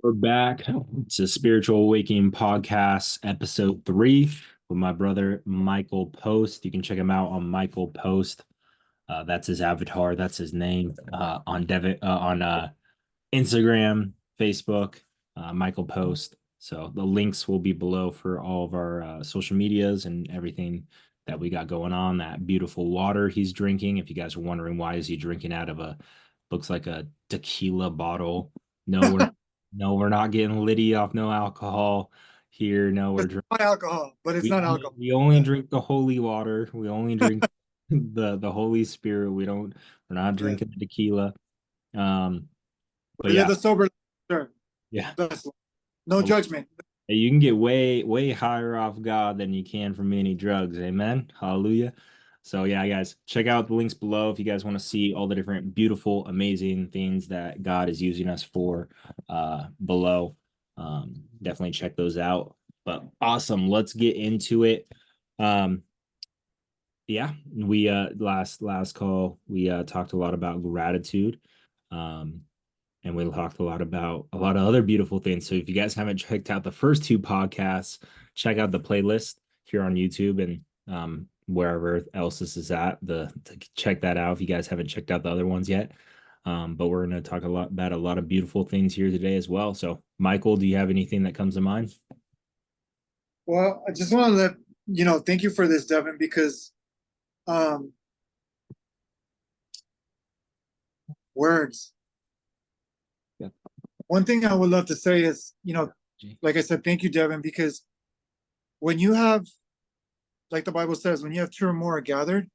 We're back. It's a Spiritual Awakening Podcast, episode 3, with my brother Michael Post. You can check him out on Michael Post. That's his avatar. That's his name on Instagram, Facebook, Michael Post. So the links will be below for all of our social medias and everything that we got going on. That beautiful water he's drinking. If you guys are wondering why is he drinking out of looks like a tequila bottle. No, we're no, we're not getting litty off no alcohol here. No, we're It's drinking. not alcohol, but it's We, not we alcohol. we only Yeah, drink the holy water. We only drink the Holy Spirit. We're not yeah. drinking the tequila. Um, but We live yeah, the sober life. Sure. yeah. Bless. No judgment. You can get way higher off God than you can from any drugs. Amen. Hallelujah. So yeah, guys, check out the links below if you guys want to see all the different beautiful, amazing things that God is using us for below. Definitely check those out. But awesome. Let's get into it. Um, yeah, we last call we talked a lot about gratitude. Um, and we talked a lot about a lot of other beautiful things. So if you guys haven't checked out the first two podcasts, check out the playlist here on YouTube and wherever else this is at. To check that out if you guys haven't checked out the other ones yet. But we're going to talk a lot about a lot of beautiful things here today as well. So, Michael, do you have anything that comes to mind? Well, I just want to thank you for this, Devin, because um, words. Yeah. One thing I would love to say is, like I said, thank you, Devin, because when you have, like the Bible says, when you have two or more are gathered,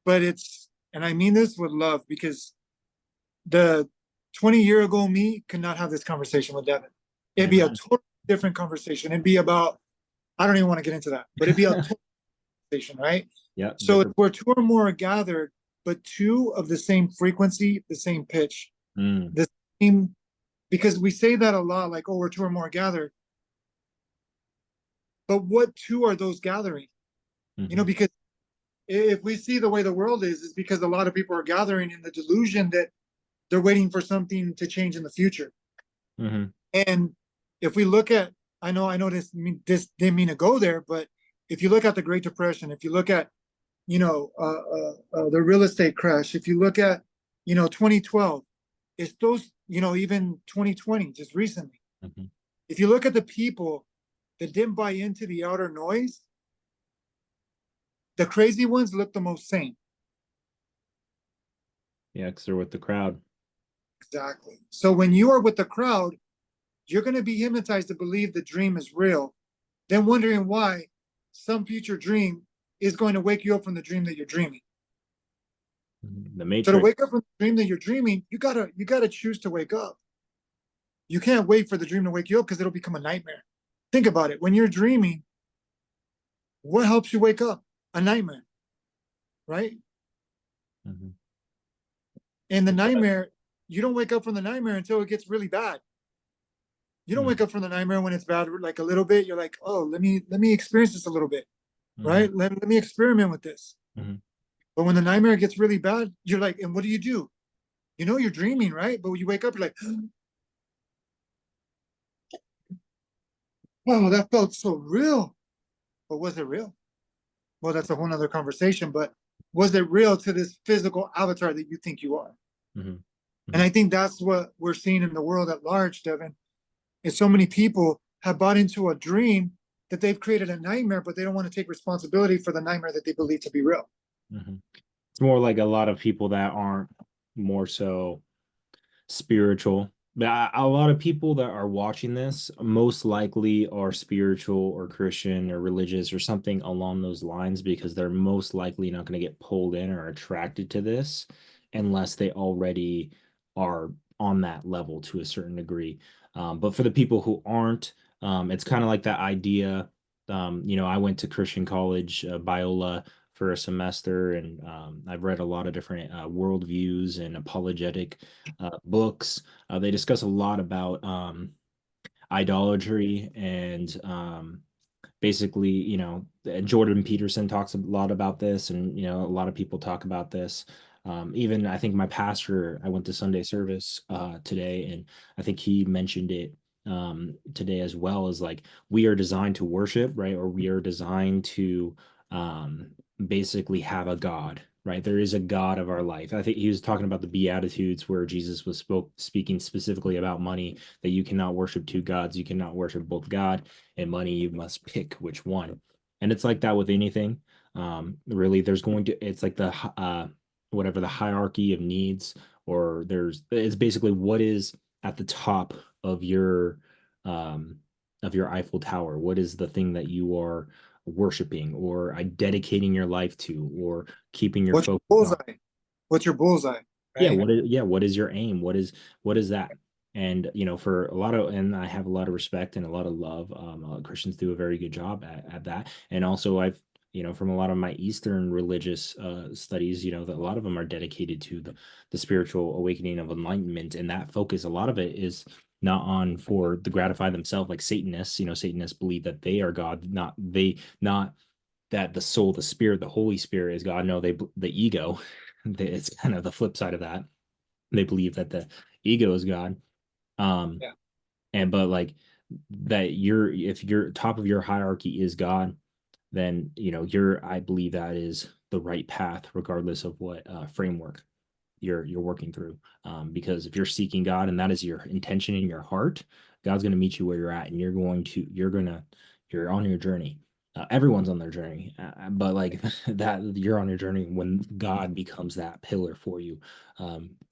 but and I mean this with love, because the 20-year ago me could not have this conversation with Devin. It'd be a Amen. totally different conversation. It'd be about, I don't even want to get into that, but it'd be a total conversation, right? Yeah, So if different. we're two or more are gathered, but two of the same frequency, the same pitch, Mm, the same, because we say that a lot, like, oh, we're two or more gathered. But what two are those gathering? mhm. Because if we see the way the world is because a lot of people are gathering in the delusion that they're waiting for something to change in the future. Mhm. And if we look at, I know this didn't mean to go there, but if you look at the Great Depression, if you look at, the real estate crash, if you look at, 2012, it's those, even 2020, just recently. Mhm. If you look at the people that didn't buy into the outer noise, the crazy ones look the most sane. Yeah, because they're with the crowd. Exactly. So when you are with the crowd, you're going to be hypnotized to believe the dream is real, then wondering why some future dream is going to wake you up from the dream that you're dreaming. Mhm. The So to Matrix. wake up from the dream that you're dreaming, you gotta choose to wake up. You can't wait for the dream to wake you up because it'll become a nightmare. Think about it. When you're dreaming, what helps you wake up? A nightmare, right? Mhm. And the nightmare, you don't wake up from the nightmare until it gets really bad. You don't wake Mhm. up from the nightmare when it's bad, like a little bit. You're like, oh, let me experience this a little bit, Mhm. right? Let me experiment with this. Mhm. But when the nightmare gets really bad, you're like, and what do? You know you're dreaming, right? But when you wake up, you're like, oh, that felt so real. But was it real? Well, that's a whole nother conversation. But was it real to this physical avatar that you think you are? Mhm. And Mhm. I think that's what we're seeing in the world at large, Devin. Is so many people have bought into a dream that they've created a nightmare, but they don't want to take responsibility for the nightmare that they believe to be real. Mhm. It's more like a lot of people that aren't more so spiritual. But a lot of people that are watching this most likely are spiritual or Christian or religious or something along those lines because they're most likely not going to get pulled in or attracted to this unless they already are on that level to a certain degree. But for the people who aren't, it's kind of like that idea. I went to Christian college, Biola, for a semester, and I've read a lot of different worldviews and apologetic books. They discuss a lot about idolatry and basically, Jordan Peterson talks a lot about this, and a lot of people talk about this. Even I think my pastor, I went to Sunday service today, and I think he mentioned it. today as well, is like we are designed to worship, right? Or we are designed to um, basically have a God, right? There is a God of our life. I think he was talking about the Beatitudes where Jesus was speaking specifically about money, that you cannot worship two gods. You cannot worship both God and money. You must pick which one. And it's like that with anything. Really, there's going to, it's like the, whatever the hierarchy of needs, or it's basically what is at the top of um, your Eiffel Tower. What is the thing that you are worshiping or dedicating your life to, or keeping your What's your focus on? bullseye? What's your bullseye? Yeah, Right? what is your aim? What is that? And for a lot of, and I have a lot of respect and a lot of love. Christians do a very good job at that. And also I've, from a lot of my Eastern religious studies, that a lot of them are dedicated to the spiritual awakening of enlightenment, and that focus, a lot of it is not on for the gratify themselves, like Satanists. Satanists believe that they are God, not that the soul, the spirit, the Holy Spirit is God. No, the ego. It's kind of the flip side of that. They believe that the ego is God. Um, Yeah. and but like that, if your top of your hierarchy is God, then I believe that is the right path, regardless of what framework you're working through. Because if you're seeking God and that is your intention in your heart, God's going to meet you where you're at, and you're on your journey. Everyone's on their journey, but like that, you're on your journey when God becomes that pillar for you.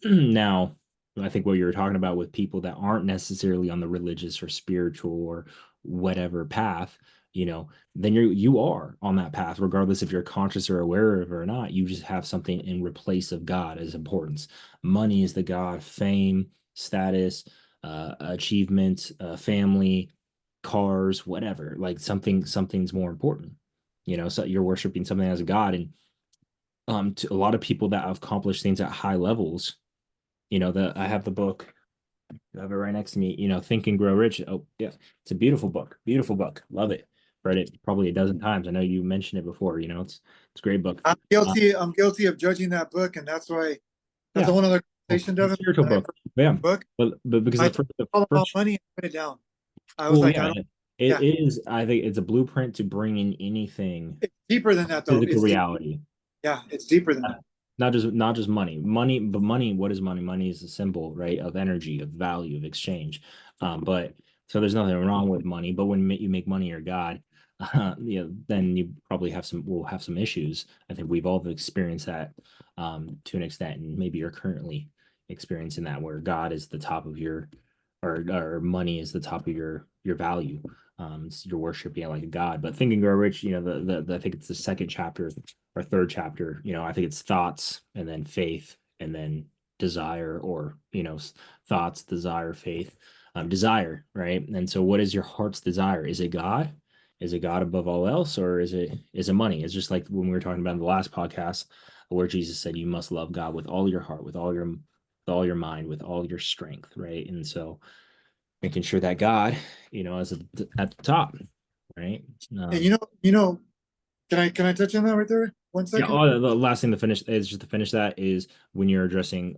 Now, I think what you were talking about with people that aren't necessarily on the religious or spiritual or whatever path, then you are on that path, regardless if you're conscious or aware of it or not. You just have something in replace of God as importance. Money is the God, fame, status, achievement, family, cars, whatever. Like something's more important. So you're worshiping something as a God. And to a lot of people that have accomplished things at high levels, I have the book. I have it right next to me. Think and Grow Rich. Oh, yeah, it's a beautiful book. Beautiful book. Love it. Read it probably a dozen times. I know you mentioned it before. It's a great book. I'm Uh, guilty. I'm guilty of judging that book, and that's a yeah, whole other well, conversation, it's a Devin. spiritual When I book. first Yeah, read the book, but because I the thought first, the all about first, money and put it down. I was well, like, yeah, I don't. it Yeah, is. I think it's a blueprint to bring in anything it's deeper than that, though. physical It's deep. reality. Yeah, it's deeper than that. Not just money, but money, what is money? Money is a symbol, right, of energy, of value, of exchange. But so there's nothing wrong with money, but when you make money your god, then you probably will have some issues. I think we've all experienced that to an extent, and maybe you're currently experiencing that, where God is the top of your, or money is the top of your value. So you're worshiping it like a god. But Think and Grow Rich, I think it's the second chapter or third chapter. I think it's thoughts, and then faith, and then desire, or thoughts, desire, faith, desire, right? And so what is your heart's desire? Is it God? Is it God above all else, or is it money? It's just like when we were talking about in the last podcast, where Jesus said you must love God with all your heart, with all your mind, with all your strength, right? And so making sure that God, is at the top, right? And um can I touch on that right there? One Yeah. second. Oh, the last thing to finish is just to finish that is when you're addressing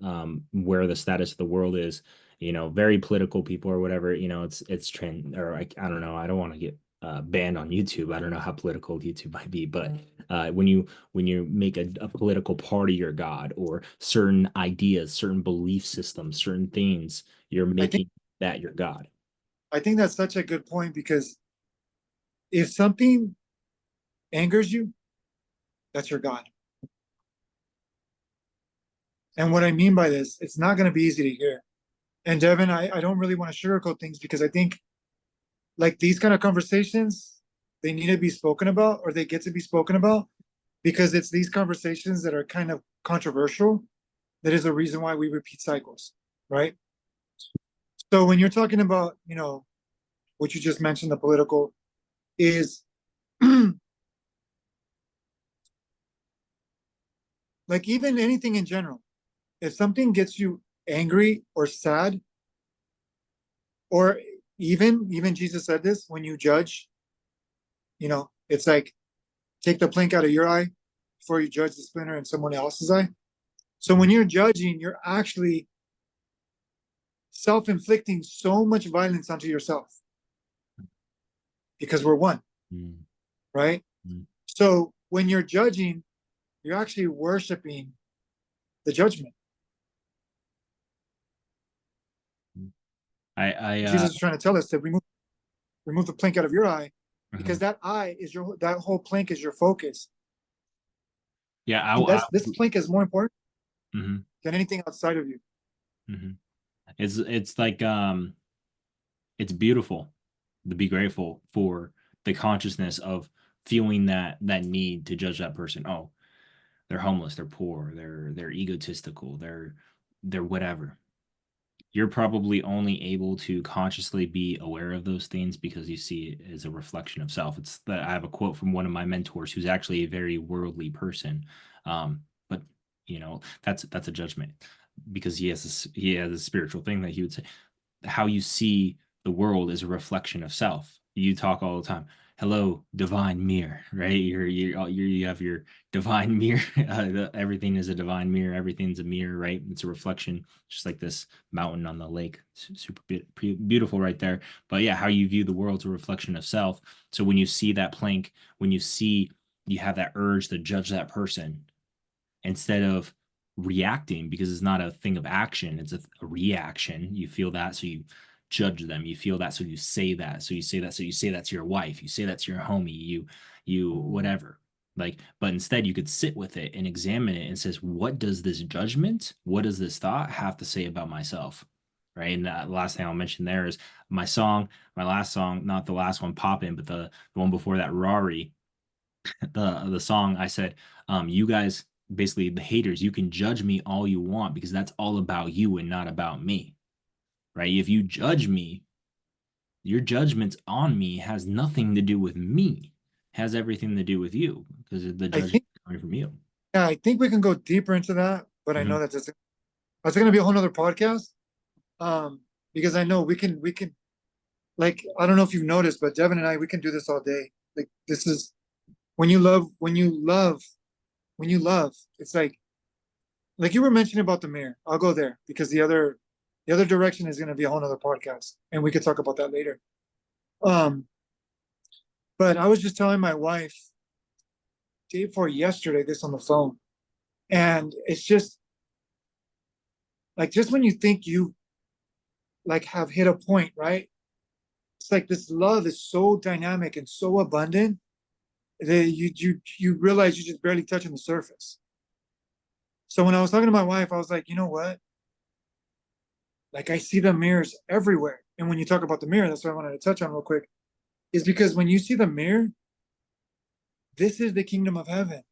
where the status of the world is, very political people or whatever, it's trend, or I don't know. I don't want to get banned on YouTube. I don't know how political YouTube might be, but when you make a political party your god, or certain ideas, certain belief systems, certain things, you're I think making that your god. I think that's such a good point because if something angers you, that's your God. And what I mean by this, it's not going to be easy to hear. And Devin, I don't really want to sugarcoat things because I think like these kind of conversations, they need to be spoken about, or they get to be spoken about, because it's these conversations that are kind of controversial. That is the reason why we repeat cycles, right? So when you're talking about, what you just mentioned, the political is like even anything in general. If something gets you angry or sad, or even Jesus said this, when you judge, it's like take the plank out of your eye before you judge the splinter in someone else's eye. So when you're judging, you're actually self-inflicting so much violence onto yourself because we're one, Mm, right? mm, So when you're judging, you're actually worshiping the judgment. mm. I Jesus is trying to tell us to remove the plank out of your eye, mhm. because that whole plank is your focus. Yeah, And that's this plank is more important mhm, than anything outside of you. mhm. It's like it's beautiful to be grateful for the consciousness of feeling that need to judge that person. Oh, they're homeless, they're poor, they're egotistical, they're whatever. You're probably only able to consciously be aware of those things because you see it as a reflection of self. It's that I have a quote from one of my mentors who's actually a very worldly person. But that's a judgment because he has a spiritual thing that he would say how you see the world is a reflection of self. You talk all the time. Hello, divine mirror, right? You have your divine mirror. Everything is a divine mirror. Everything's a mirror, right? It's a reflection, just like this mountain on the lake. Super beautiful, right there. But yeah, how you view the world's a reflection of self. So when you see that plank, when you have that urge to judge that person, instead of reacting because it's not a thing of action, it's a reaction. You feel that, so you judge them. You feel that, so you say that. So you say that, so you say that to your wife. You say that to your homie. You whatever. Like, but instead you could sit with it and examine it and says, what does this judgment, what does this thought have to say about myself? Right. And the last thing I'll mention there is my last song, not the last one, Pop In, but the one before that, Rari, the song I said, you guys, basically the haters, you can judge me all you want because that's all about you and not about me, right? If you judge me, your judgments on me has nothing to do with me, has everything to do with you because the I judgment think, is coming from you. yeah, I think we can go deeper into that, but I Mhm. know that's going to be a whole nother podcast. Um, because I know we can, like, I don't know if you've noticed, but Devin and I, we can do this all day. Like, this is when you love, it's like you were mentioning about the mirror. I'll go there because the other direction is going to be a whole nother podcast, and we could talk about that later. Um, but I was just telling my wife day before yesterday this on the phone, and it's just like, just when you think you like have hit a point, right? It's like this love is so dynamic and so abundant that you realize you're just barely touching the surface. So when I was talking to my wife, I was like, you know what? Like, I see the mirrors everywhere. And when you talk about the mirror, that's what I wanted to touch on real quick, is because when you see the mirror, this is the kingdom of heaven.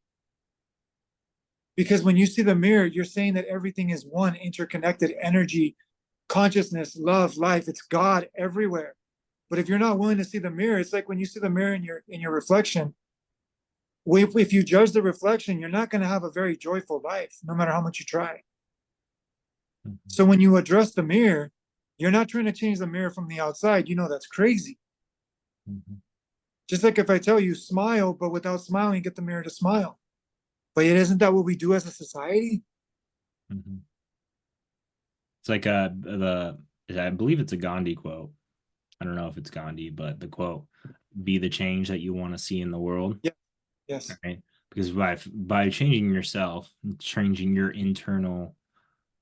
Because when you see the mirror, you're saying that everything is one interconnected energy, consciousness, love, life. It's God everywhere. But if you're not willing to see the mirror, it's like when you see the mirror in your reflection. If you judge the reflection, you're not going to have a very joyful life, no matter how much you try. Mhm. So when you address the mirror, you're not trying to change the mirror from the outside. You know that's crazy. Mhm. Just like if I tell you smile, but without smiling, get the mirror to smile. But it isn't that what we do as a society? Mhm. It's like the I believe it's a Gandhi quote. I don't know if it's Gandhi, but the quote, be the change that you want to see in the world. Yeah. Yes. Right? Because by changing yourself, changing your internal,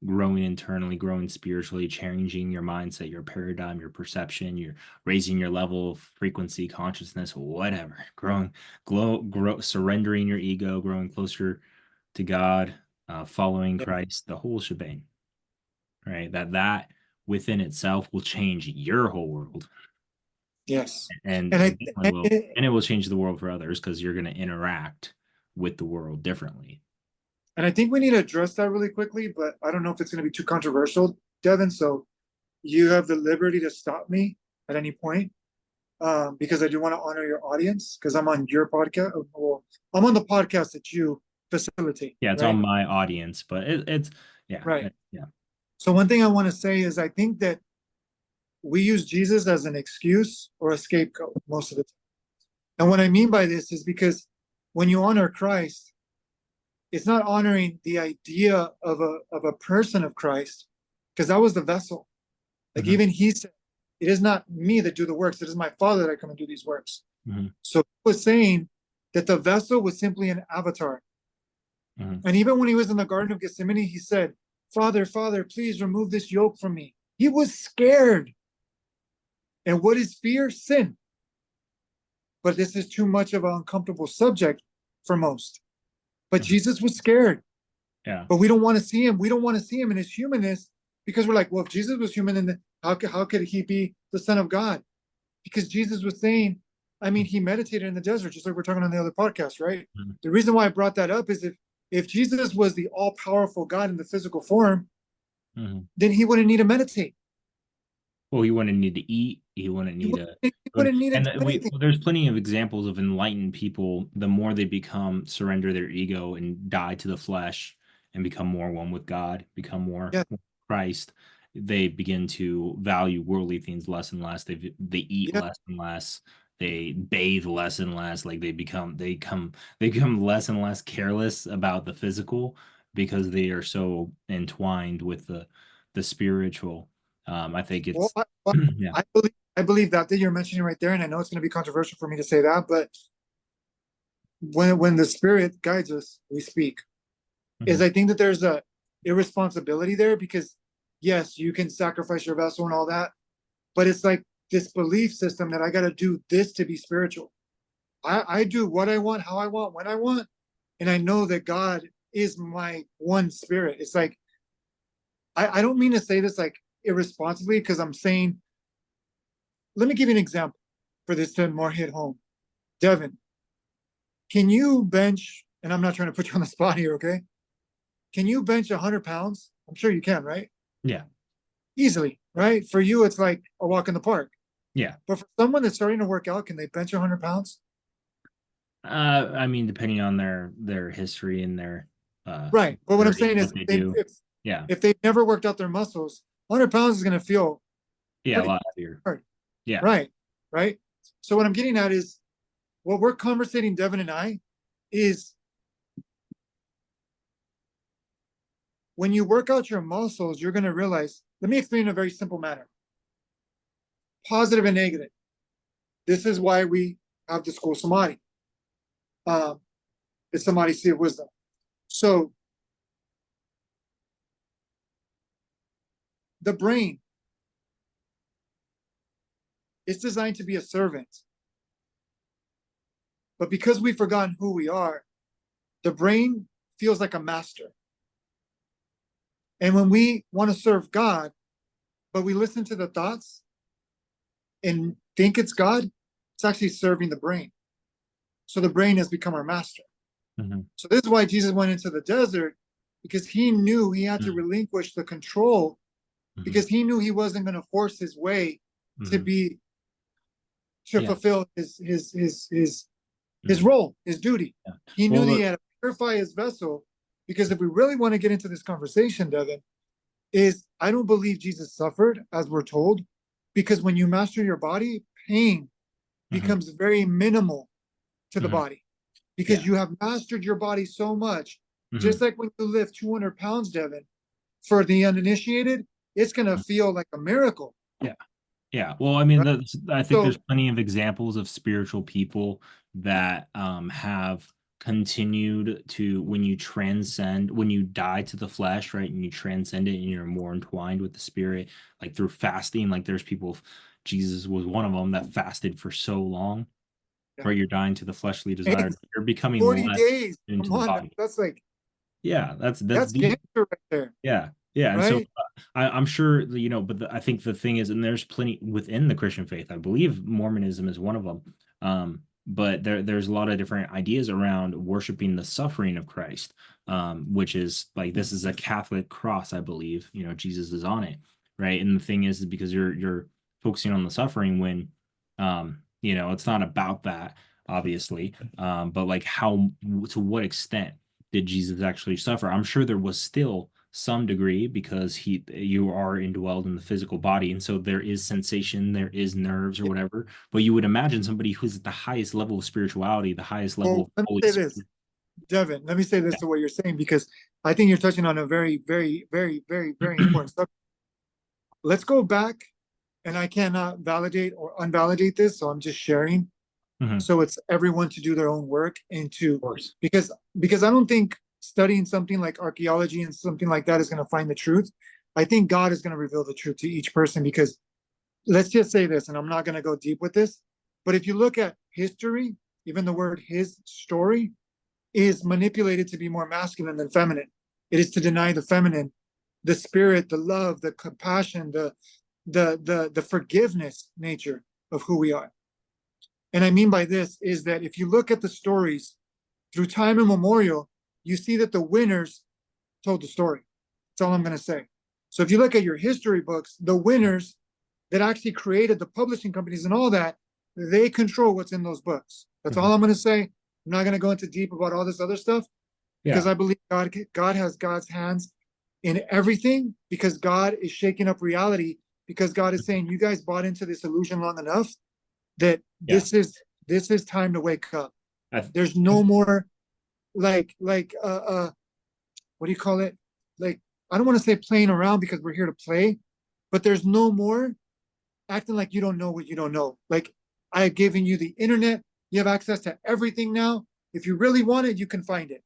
growing internally, growing spiritually, changing your mindset, your paradigm, your perception, you're raising your level of frequency, consciousness, whatever, surrendering your ego, growing closer to God, following Yeah. Christ, the whole shebang, right? That within itself will change your whole world, Yes. and And and I it will change the world for others because you're going to interact with the world differently. and I think we need to address that really quickly, but I don't know if it's going to be too controversial, Devin. So you have the liberty to stop me at any point, because I do want to honor your audience because I'm on your podcast. Well, I'm on the podcast that you facilitate, Yeah, it's on right? my audience, but it's yeah, Right. yeah. So one thing I want to say is I think that we use Jesus as an excuse or a scapegoat most of the time. And what I mean by this is because when you honor Christ, it's not honoring the idea of a person of Christ, because that was the vessel. Like even he said, it is not me that do the works, it is my Father that come and do these works. So he was saying that the vessel was simply an avatar. And even when he was in the Garden of Gethsemane, he said, Father, Father, please remove this yoke from me. He was scared. And what is fear? Sin. But this is too much of an uncomfortable subject for most. But Jesus was scared. Yeah. But we don't want to see him. We don't want to see him in his humanness because we're like, well, if Jesus was human, then how could he be the Son of God? Because Jesus was saying, I mean, he meditated in the desert, just like we're talking on the other podcast, right? The reason why I brought that up is if Jesus was the all-powerful God in the physical form, then he wouldn't need to meditate. Well, he wouldn't need to eat. He wouldn't need to. He wouldn't need to And do anything. there's plenty of examples of enlightened people. The more they become surrender their ego and die to the flesh and become more one with God, become more Yeah, Christ, they begin to value worldly things less and less. They eat yeah. less and less. They bathe less and less. Like they become less and less careless about the physical because they are so entwined with the spiritual. I think Well, it's yeah. I believe that you're mentioning right there, and I know it's going to be controversial for me to say that, but when the Spirit guides us, we speak. Is Mhm. I think that there's a irresponsibility there because yes, you can sacrifice your vessel and all that, but it's like this belief system that I got to do this to be spiritual. I do what I want, how I want, when I want, and I know that God is my one spirit. It's like I don't mean to say this like irresponsibly because I'm saying, let me give you an example for this to more hit home. Devin, can you bench? And I'm not trying to put you on the spot here, okay? Can you bench 100 pounds? I'm sure you can, right? Yeah. Easily, right? For you, it's like a walk in the park. Yeah. But for someone that's starting to work out, can they bench 100 pounds? I mean, depending on their history and Right. But what I'm maturity saying and is, what they do. Yeah. if they've never worked out their muscles, 100 pounds is going to feel Yeah, a pretty lot heavier. hard. Yeah. Right. Right. So what I'm getting at is what we're conversating, Devin and I, is when you work out your muscles, you're going to realize, let me explain in a very simple manner. Positive and negative. This is why we have the school samadhi. It's samadhi sea of wisdom. So the brain is designed to be a servant. But because we've forgotten who we are, the brain feels like a master. And when we want to serve God, but we listen to the thoughts and think it's God, it's actually serving the brain. So the brain has become our master. So this is why Jesus went into the desert, because he knew he had to relinquish the control, because he knew he wasn't going to force his way to be to Yeah. fulfill his role, his duty. Yeah. He knew Well, that he had to purify his vessel, because if we really want to get into this conversation, Devin, is I don't believe Jesus suffered as we're told, because when you master your body, pain becomes very minimal to the body, because yeah. you have mastered your body so much. Just Mhm. like when you lift 200 pounds, Devin, for the uninitiated, it's going to feel like a miracle. Yeah. Yeah. Well, I mean, Right? I think there's So, plenty of examples of spiritual people that have continued to, when you transcend, when you die to the flesh, right, and you transcend it and you're more entwined with the spirit, like through fasting, like there's people, Jesus was one of them that fasted for so long, yeah. right? You're dying to the fleshly Hey, desire. You're becoming 40 less days. into Come the on. body. That's like, Yeah, that's that's deep. cancer right there. Yeah, yeah, and so Right? I'm sure that, but I think the thing is, and there's plenty within the Christian faith. I believe Mormonism is one of them. But there's a lot of different ideas around worshiping the suffering of Christ, which is like this is a Catholic cross, I believe. Jesus is on it, right? And the thing is because you're focusing on the suffering when, it's not about that, obviously, but like how to what extent did Jesus actually suffer? I'm sure there was still some degree because you are indwelled in the physical body, and so there is sensation, there is nerves or Yeah. whatever. But you would imagine somebody who's at the highest level of spirituality, the highest level Well, of let me Holy say this, Spirit. Devin. Let me say this to what you're saying, because I think you're touching on a very, very, very, very, very important subject. let's go back, and I cannot validate or unvalidate this, so I'm just sharing. Mhm. Of So it's everyone to do their own work and to, course. because I don't think studying something like archaeology and something like that is going to find the truth. I think God is going to reveal the truth to each person, because let's just say this, and I'm not going to go deep with this, but if you look at history, even the word his story is manipulated to be more masculine than feminine. It is to deny the feminine, the spirit, the love, the compassion, the forgiveness nature of who we are. And I mean by this is that if you look at the stories through time immemorial, you see that the winners told the story. That's all I'm going to say. So if you look at your history books, the winners that actually created the publishing companies and all that, they control what's in those books. That's Mhm. all I'm going to say. I'm not going to go into deep about all this other stuff, because Yeah. I believe God has God's hands in everything, because God is shaking up reality, because God is saying, you guys bought into this illusion long enough that Yeah. this is time to wake up. I There's no more what do you call it? Like, I don't want to say playing around, because we're here to play, but there's no more acting like you don't know what you don't know. Like, I have given you the internet. You have access to everything now. If you really want it, you can find it.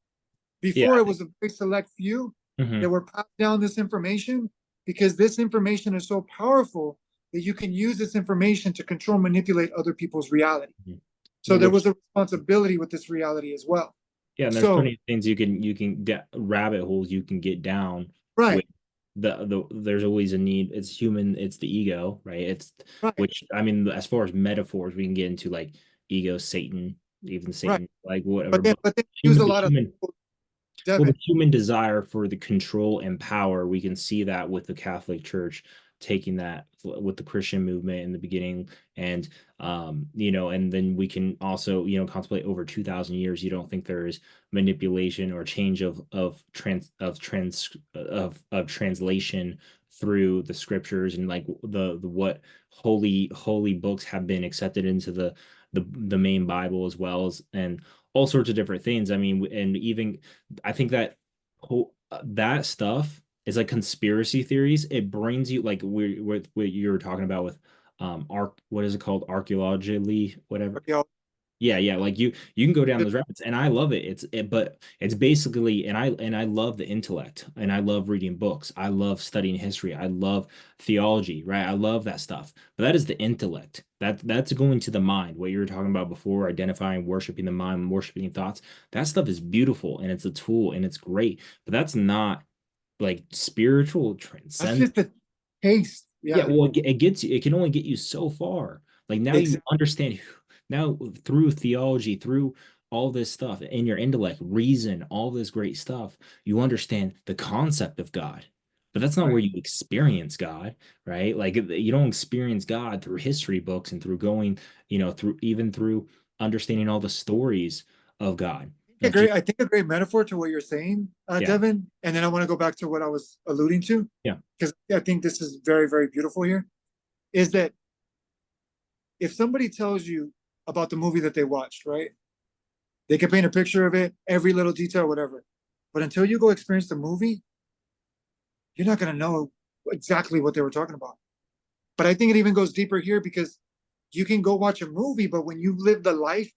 yeah. Before, it was a very select few that Mhm. were passed down this information, because this information is so powerful that you can use this information to control, manipulate other people's reality. Mhm. So No, there which was a responsibility with this reality as well. yeah, and there's So, plenty of things you can get rabbit holes you can get down with right, there's always a need. It's human, it's the ego, right? It's right, which I mean, as far as metaphors, we can get into like ego, Satan, even right. Satan, like whatever, but But then use human a the lot of human well, the Devin. human desire for the control and power, we can see that with the Catholic Church taking that with the Christian movement in the beginning, and and then we can also contemplate over 2,000 years. You don't think there is manipulation or change of translation through the scriptures, and like the what holy books have been accepted into the main Bible, as well as and all sorts of different things. I mean, and even I think that that stuff is like conspiracy theories. It brings you like what you were talking about with arc what is it called, archaeologically, whatever. Okay, Yeah, yeah, like you can go down those rapids, and I love it. But it's basically, and I love the intellect, and I love reading books. I love studying history. I love theology, right? I love that stuff. But that is the intellect. That's going to the mind. What you were talking about before, identifying, worshiping the mind, worshiping thoughts. That stuff is beautiful, and it's a tool, and it's great. But that's not like spiritual that's transcend. just a taste. Yeah, Yeah, well, it gets you. It can only get you so far. Like now you exactly. understand now through theology, through all this stuff in your intellect, reason, all this great stuff, you understand the concept of God. But that's not where Right. you experience God, right? Like you don't experience God through history books and through going, through even through understanding all the stories of God. That's just I think a great metaphor to what you're saying, yeah, Devin. And then I want to go back to what I was alluding to, yeah. because I think this is very, very beautiful here. Is that if somebody tells you about the movie that they watched, right? They can paint a picture of it, every little detail, whatever. But until you go experience the movie, you're not going to know exactly what they were talking about. But I think it even goes deeper here, because you can go watch a movie, but when you live the life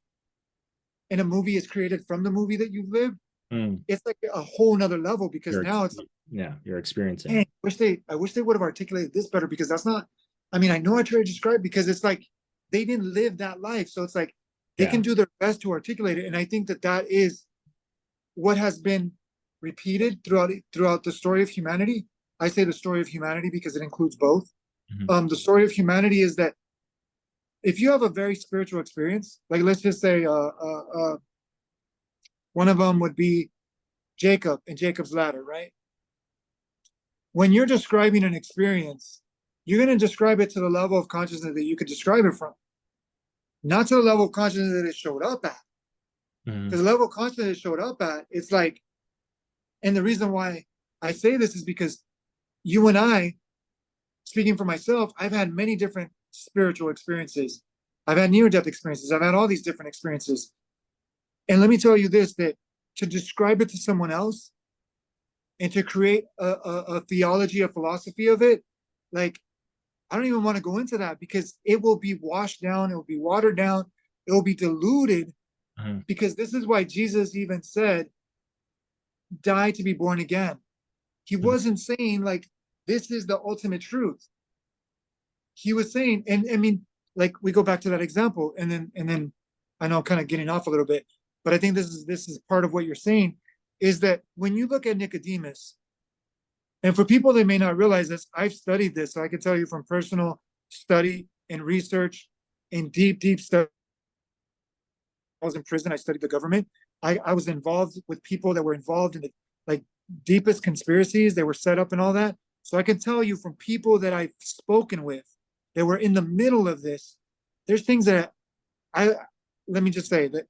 and a movie is created from the movie that you've lived, Mm, it's like a whole nother level, because you're now it's like, yeah, you're experiencing hey, it. I wish they would have articulated this better, because that's not, I mean, I know I try to describe, because it's like they didn't live that life. So it's like they Yeah. can do their best to articulate it. And I think that that is what has been repeated throughout the story of humanity. I say the story of humanity because it includes both. Mhm. The story of humanity is that if you have a very spiritual experience, like let's just say one of them would be Jacob and Jacob's ladder, right? When you're describing an experience, you're going to describe it to the level of consciousness that you could describe it from, not to the level of consciousness that it showed up at. Mhm. Because the level of consciousness it showed up at, it's like, and the reason why I say this is because you and I, speaking for myself, I've had many different spiritual experiences. I've had near-death experiences. I've had all these different experiences. And let me tell you this, that to describe it to someone else and to create a theology, a philosophy of it, like I don't even want to go into that because it will be washed down, it will be watered down, it will be diluted, because this is why Jesus even said, die to be born again. He wasn't saying like this is the ultimate truth. He was saying, and I mean, like we go back to that example, and then I know I'm kind of getting off a little bit, but I think this is part of what you're saying, is that when you look at Nicodemus, and for people that may not realize this, I've studied this, so I can tell you from personal study and research and deep study. I was in prison. I studied the government. I was involved with people that were involved in the like deepest conspiracies. They were set up and all that. So I can tell you from people that I've spoken with that were in the middle of this, there's things that let me just say that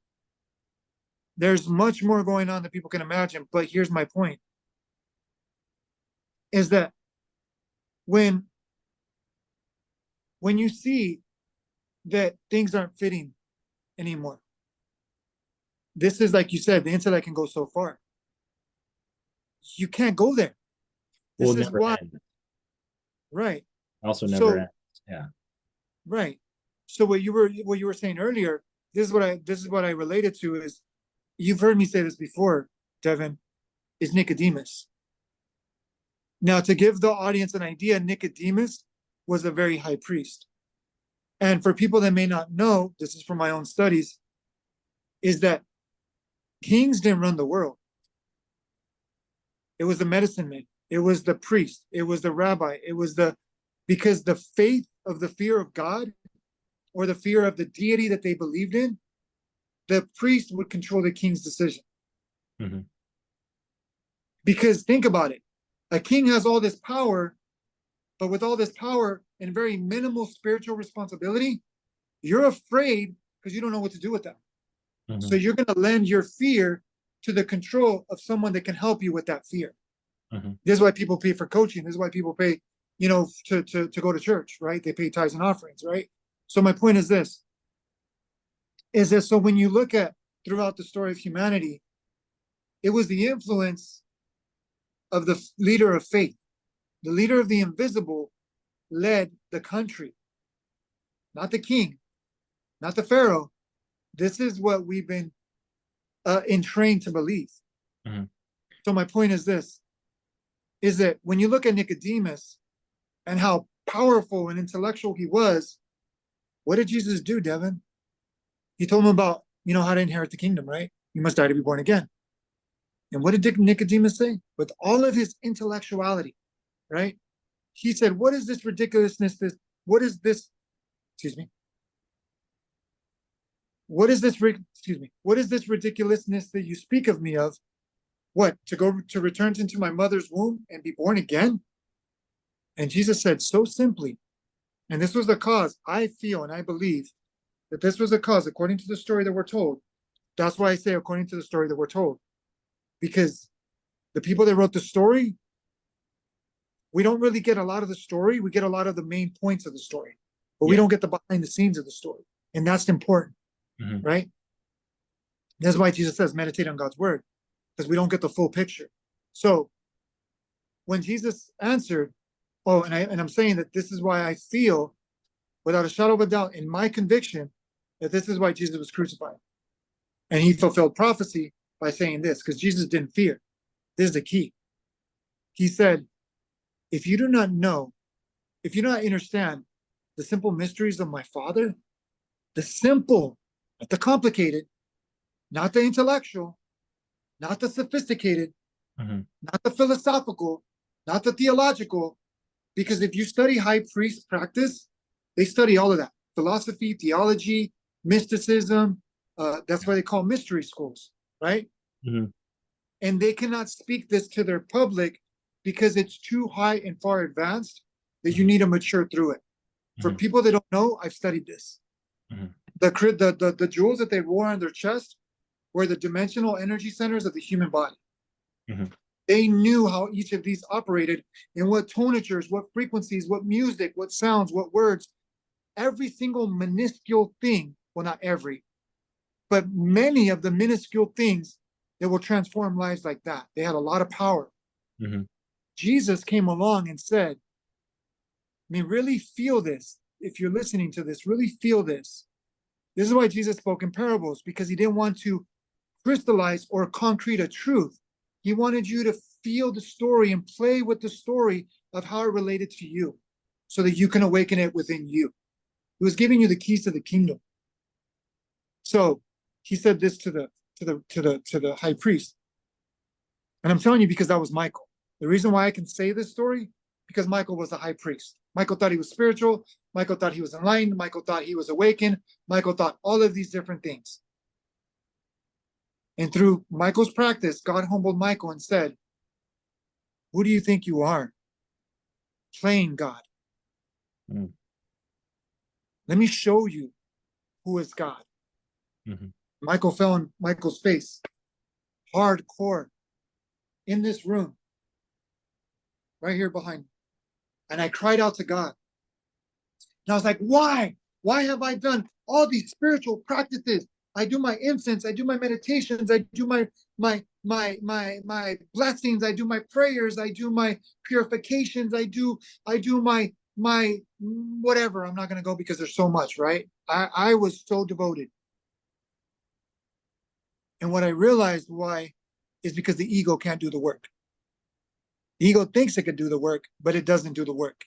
there's much more going on than people can imagine. But here's my point, is that when you see that things aren't fitting anymore, this is like you said, the intellect can go so far. You can't go there. This is why. Right. Also never ends. Yeah. Right. So what you were saying earlier, this is what I related to, is you've heard me say this before, Devin, is Nicodemus. Now, to give the audience an idea, Nicodemus was a very high priest. And for people that may not know, this is from my own studies, is that kings didn't run the world. It was the medicine man. It was the priest. It was the rabbi. It was because the faith of the fear of God, or the fear of the deity that they believed in, the priest would control the king's decision. Because think about it. A king has all this power, but with all this power and very minimal spiritual responsibility, you're afraid because you don't know what to do with them. So you're going to lend your fear to the control of someone that can help you with that fear. This is why people pay for coaching. This is why people pay, to go to church, right? They pay tithes and offerings, right? So my point is this, so when you look at throughout the story of humanity, it was the influence of the leader of faith. The leader of the invisible led the country, not the king, not the pharaoh. This is what we've been entrained to believe. So my point is this, is that when you look at Nicodemus and how powerful and intellectual he was, what did Jesus do, Devin? He told him about, how to inherit the kingdom, right? You must die to be born again. And what did Nicodemus say? With all of his intellectuality, right? He said, what is this ridiculousness? What is this ridiculousness that you speak of me of? What, to return into my mother's womb and be born again? And Jesus said so simply, and this was the cause, I feel and I believe that this was the cause, according to the story that we're told. That's why I say according to the story that we're told. Because the people that wrote the story, we don't really get a lot of the story. We get a lot of the main points of the story, but we don't get the behind the scenes of the story. And that's important, right? That's why Jesus says, meditate on God's word, because we don't get the full picture. So when Jesus answered, and I'm saying that this is why I feel, without a shadow of a doubt, in my conviction, that this is why Jesus was crucified. And he fulfilled prophecy by saying this, because Jesus didn't fear. This is the key. He said, if you do not know, if you do not understand the simple mysteries of my Father, the simple, not the complicated, not the intellectual, not the sophisticated, not the philosophical, not the theological, because if you study high priest practice, they study all of that. Philosophy, theology, mysticism, that's why they call mystery schools, right? And they cannot speak this to their public because it's too high and far advanced that you need to mature through it. For people that don't know, I've studied this. The jewels that they wore on their chest were the dimensional energy centers of the human body. They knew how each of these operated and what tonatures, what frequencies, what music, what sounds, what words, every single minuscule thing, well, not every, but many of the minuscule things that will transform lives like that. They had a lot of power. Jesus came along and said, I mean, really feel this. If you're listening to this, really feel this. This is why Jesus spoke in parables, because he didn't want to crystallize or concrete a truth. He wanted you to feel the story and play with the story of how it related to you so that you can awaken it within you. He was giving you the keys to the kingdom. So he said this to the high priest. And I'm telling you because that was Michael. The reason why I can say this story, because Michael was a high priest. Michael thought he was spiritual. Michael thought he was enlightened. Michael thought he was awakened. Michael thought all of these different things. And through Michael's practice, God humbled Michael and said, who do you think you are? Playing God. Mm. Let me show you who is God. Mm-hmm. Michael fell on Michael's face, hardcore, in this room, right here behind me. And I cried out to God. And I was like, why? Why have I done all these spiritual practices? I do my incense, I do my meditations, I do my blessings, I do my prayers, I do my purifications, I do my whatever. I'm not gonna go because there's so much, right? I was so devoted. And what I realized why is because the ego can't do the work. The ego thinks it can do the work, but it doesn't do the work.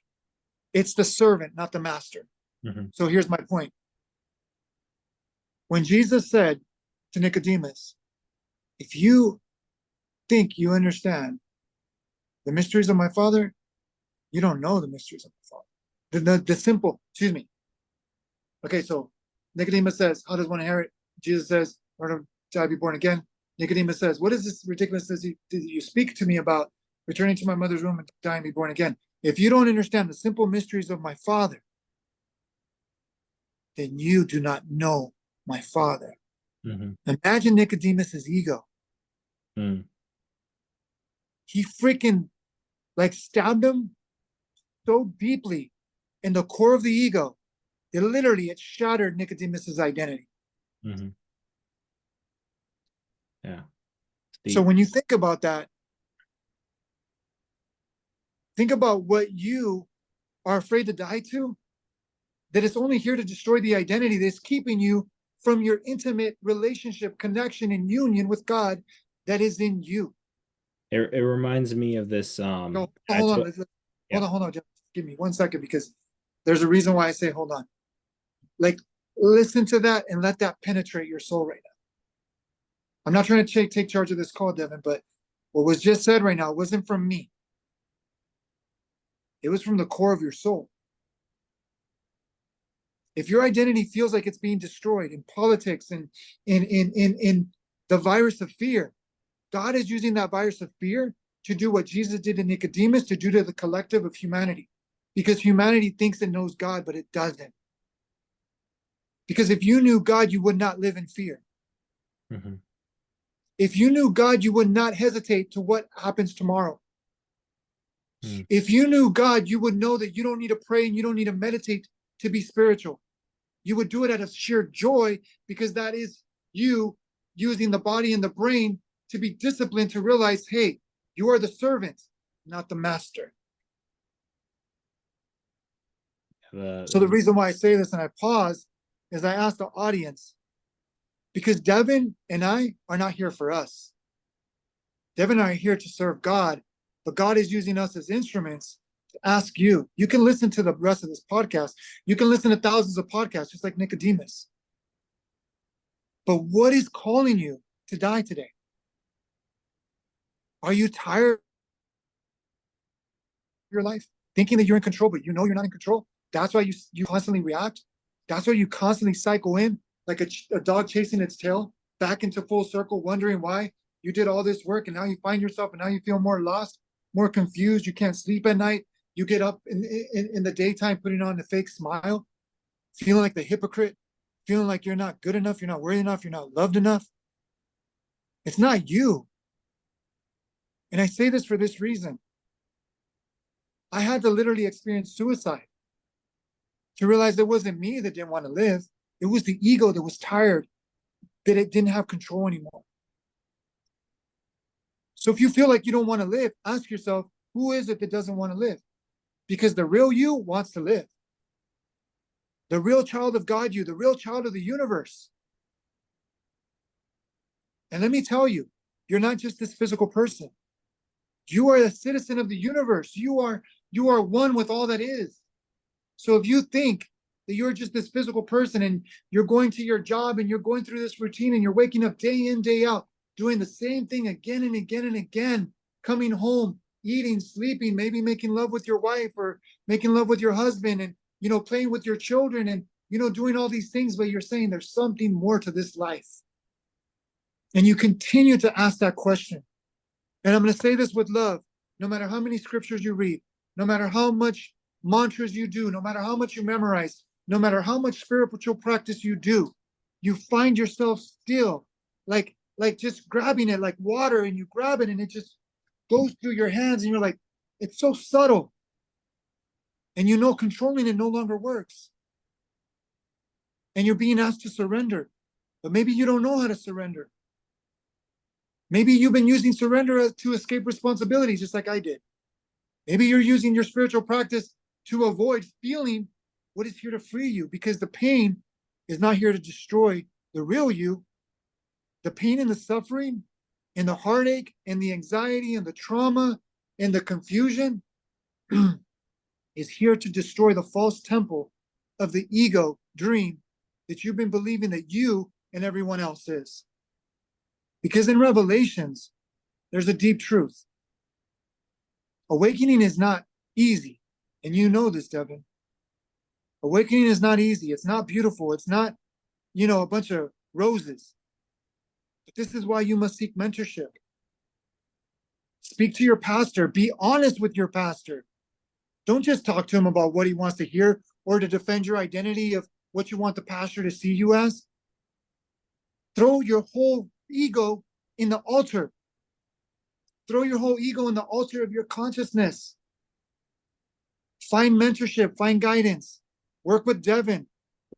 It's the servant, not the master. Mm-hmm. So here's my point. When Jesus said to Nicodemus, if you think you understand the mysteries of my Father, you don't know the mysteries of my Father. The simple, excuse me. Okay, so Nicodemus says, how does one inherit? Jesus says, or to die, be born again. Nicodemus says, what is this ridiculousness that you speak to me about returning to my mother's womb and dying, be born again? If you don't understand the simple mysteries of my Father, then you do not know my Father. Mm-hmm. Imagine Nicodemus's ego. Mm. He freaking like stabbed him so deeply in the core of the ego that literally it shattered Nicodemus's identity. Mm-hmm. Yeah. So when you think about that, think about what you are afraid to die to, that it's only here to destroy the identity that's keeping you from your intimate relationship, connection, and union with God that is in you. It reminds me of this. No, hold on. Yeah. Hold on. Just give me 1 second because there's a reason why I say hold on. Like, listen to that and let that penetrate your soul right now. I'm not trying to take charge of this call, Devin, but what was just said right now wasn't from me. It was from the core of your soul. If your identity feels like it's being destroyed in politics and in the virus of fear, God is using that virus of fear to do what Jesus did to Nicodemus, to do to the collective of humanity. Because humanity thinks it knows God, but it doesn't. Because if you knew God, you would not live in fear. Mm-hmm. If you knew God, you would not hesitate to what happens tomorrow. Mm. If you knew God, you would know that you don't need to pray and you don't need to meditate to be spiritual. You would do it out of sheer joy because that is you using the body and the brain to be disciplined to realize, hey, you are the servant, not the master. So the reason why I say this and I pause is I ask the audience, because Devin and I are not here for us. Devin and I are here to serve God, but God is using us as instruments to ask you. You can listen to the rest of this podcast. You can listen to thousands of podcasts, just like Nicodemus. But what is calling you to die today? Are you tired of your life? Thinking that you're in control, but you know you're not in control? That's why you constantly react? That's why you constantly cycle in like a dog chasing its tail back into full circle, wondering why you did all this work and now you find yourself and now you feel more lost, more confused. You can't sleep at night. You get up in the daytime putting on the fake smile, feeling like the hypocrite, feeling like you're not good enough, you're not worthy enough, you're not loved enough. It's not you. And I say this for this reason. I had to literally experience suicide to realize it wasn't me that didn't want to live. It was the ego that was tired, that it didn't have control anymore. So if you feel like you don't want to live, ask yourself, who is it that doesn't want to live? because the real you wants to live. The real child of God, you, the real child of the universe. And let me tell you, you're not just this physical person. You are a citizen of the universe. You are one with all that is. So if you think that you're just this physical person and you're going to your job and you're going through this routine and you're waking up day in, day out, doing the same thing again and again and again, coming home, eating, sleeping, maybe making love with your wife or making love with your husband and, playing with your children and, doing all these things, but you're saying there's something more to this life. And you continue to ask that question. And I'm going to say this with love. No matter how many scriptures you read, no matter how much mantras you do, no matter how much you memorize, no matter how much spiritual practice you do, you find yourself still like just grabbing it like water, and you grab it and it just goes through your hands and you're like, it's so subtle. And controlling it no longer works. And you're being asked to surrender. But maybe you don't know how to surrender. Maybe you've been using surrender to escape responsibility, just like I did. Maybe you're using your spiritual practice to avoid feeling what is here to free you, because the pain is not here to destroy the real you. The pain and the suffering and the heartache and the anxiety and the trauma and the confusion is here to destroy the false temple of the ego dream that you've been believing that you and everyone else is. Because in Revelations, there's a deep truth. Awakening is not easy. And you know this, Devin. Awakening is not easy. It's not beautiful. It's not, a bunch of roses. But this is why you must seek mentorship. Speak to your pastor. Be honest with your pastor. Don't just talk to him about what he wants to hear or to defend your identity of what you want the pastor to see you as. Throw your whole ego in the altar. Throw your whole ego in the altar of your consciousness. Find mentorship, find guidance. Work with Devin,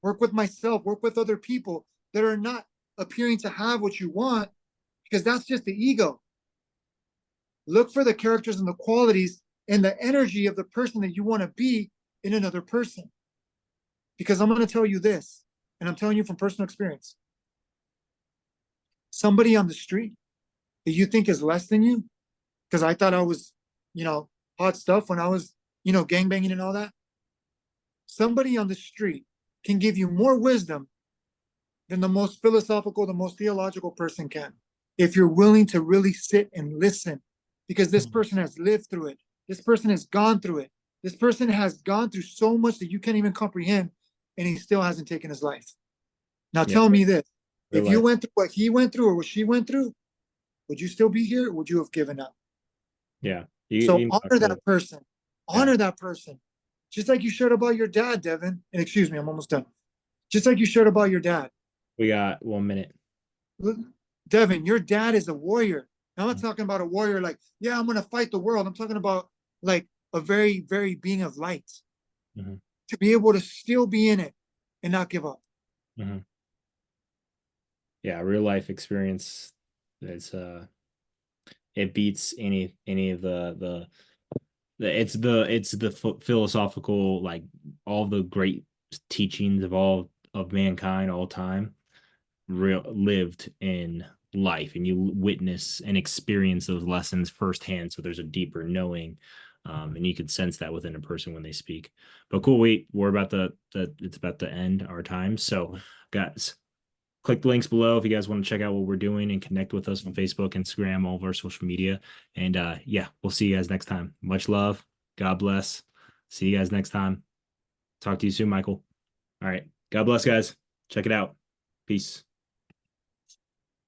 work with myself, work with other people that are not appearing to have what you want, because that's just the ego. Look for the characters and the qualities and the energy of the person that you want to be in another person. Because I'm going to tell you this, and I'm telling you from personal experience. Somebody on the street that you think is less than you, because I thought I was, hot stuff when I was, gangbanging and all that. Somebody on the street can give you more wisdom than the most philosophical, the most theological person can, if you're willing to really sit and listen, because this person has lived through it. This person has gone through it. This person has gone through so much that you can't even comprehend, and he still hasn't taken his life. Now tell me this, if you went through what he went through or what she went through, would you still be here, or would you have given up? Yeah. So honor that person. Honor that person. Just like you shared about your dad, Devin. And excuse me, I'm almost done. Just like you shared about your dad. We got 1 minute. Devin, your dad is a warrior. Now, I'm not talking about a warrior like, yeah, I'm going to fight the world. I'm talking about like a very, very being of light. To be able to still be in it and not give up. Yeah, real life experience. It beats any of it's the philosophical, like all the great teachings of all of mankind all time lived in life, and you witness and experience those lessons firsthand, so there's a deeper knowing, and you can sense that within a person when they speak. But cool, we're about it's about to end our time, so guys, click the links below if you guys want to check out what we're doing and connect with us on Facebook, Instagram, all of our social media. And yeah, we'll see you guys next time. Much love. God bless. See you guys next time. Talk to you soon, Michael. All right. God bless, guys. Check it out. Peace.